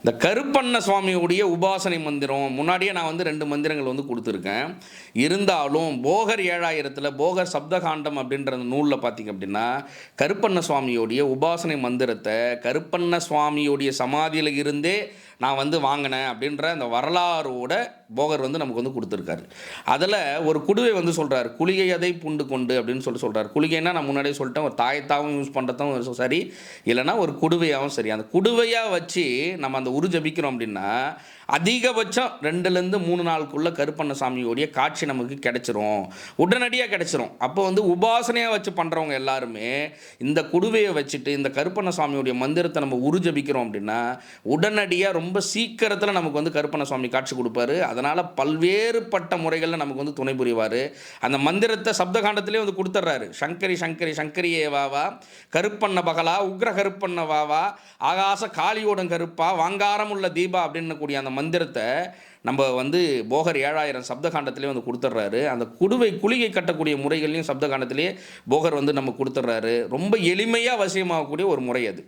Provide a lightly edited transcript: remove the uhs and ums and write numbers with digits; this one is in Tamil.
இந்த கருப்பண்ண சுவாமியுடைய உபாசனை மந்திரம் முன்னாடியே நான் வந்து 2 மந்திரங்கள் வந்து கொடுத்துருக்கேன். இருந்தாலும் போகர் 7000ல் போகர் சப்தகாண்டம் அப்படின்ற அந்த நூலில் பார்த்தீங்க அப்படின்னா, கருப்பண்ண சுவாமியோடைய உபாசனை மந்திரத்தை கருப்பண்ண சுவாமியோடைய சமாதியில் இருந்தே நான் வந்து வாங்கினேன் அப்படின்ற அந்த வரலாறோட போகர் வந்து நமக்கு வந்து கொடுத்துருக்காரு. அதில் ஒரு குடுவை வந்து சொல்கிறார், குளிகை அதை புண்டு கொண்டு அப்படின்னு சொல்கிறார். குளிகைன்னா நான் முன்னாடியே சொல்லிட்டேன், ஒரு தாயத்தாகவும் யூஸ் பண்ணுறதும் சரி, இல்லைனா ஒரு குடுவையாகவும் சரி. அந்த குடுவையாக வச்சு நம்ம அந்த உரு ஜபிக்கிறோம் அப்படின்னா அதிகபட்சம் 2லேருந்து 3 நாளுக்குள்ளே கருப்பண்ண சாமியோடைய காட்சி நமக்கு கிடைச்சிரும், உடனடியாக கிடைச்சிரும். அப்போ வந்து உபாசனையாக வச்சு பண்ணுறவங்க எல்லாருமே இந்த குடுவையை வச்சுட்டு இந்த கருப்பண்ண சாமியோடைய மந்திரத்தை நம்ம உரு ஜபிக்கிறோம் அப்படின்னா உடனடியாக ரொம்ப சீக்கிரத்தில் நமக்கு வந்து கருப்பண்ண சுவாமி காட்சி கொடுப்பாரு. அதனால் பல்வேறுபட்ட முறைகளில் நமக்கு வந்து துணை புரிவார். அந்த மந்திரத்தை சப்தகாண்டத்திலே வந்து கொடுத்துட்றாரு. சங்கரி சங்கரி சங்கரியே வாவா, கருப்பண்ண பகலா, உக்ர கருப்பண்ண வாவா, ஆகாச காளியோடன் கருப்பா, வாங்காரம் உள்ள தீபா அப்படின்னு கூடிய அந்த மந்திரத்தை நம்ம வந்து போகர் 7000 சப்தகாண்டத்திலே வந்து கொடுத்துட்றாரு. அந்த குளிகை கட்டக்கூடிய முறைகளையும் சப்தகாண்டத்திலே போகர் வந்து நம்ம கொடுத்துட்றாரு. ரொம்ப எளிமையாக வசியமாகக்கூடிய ஒரு முறை அது.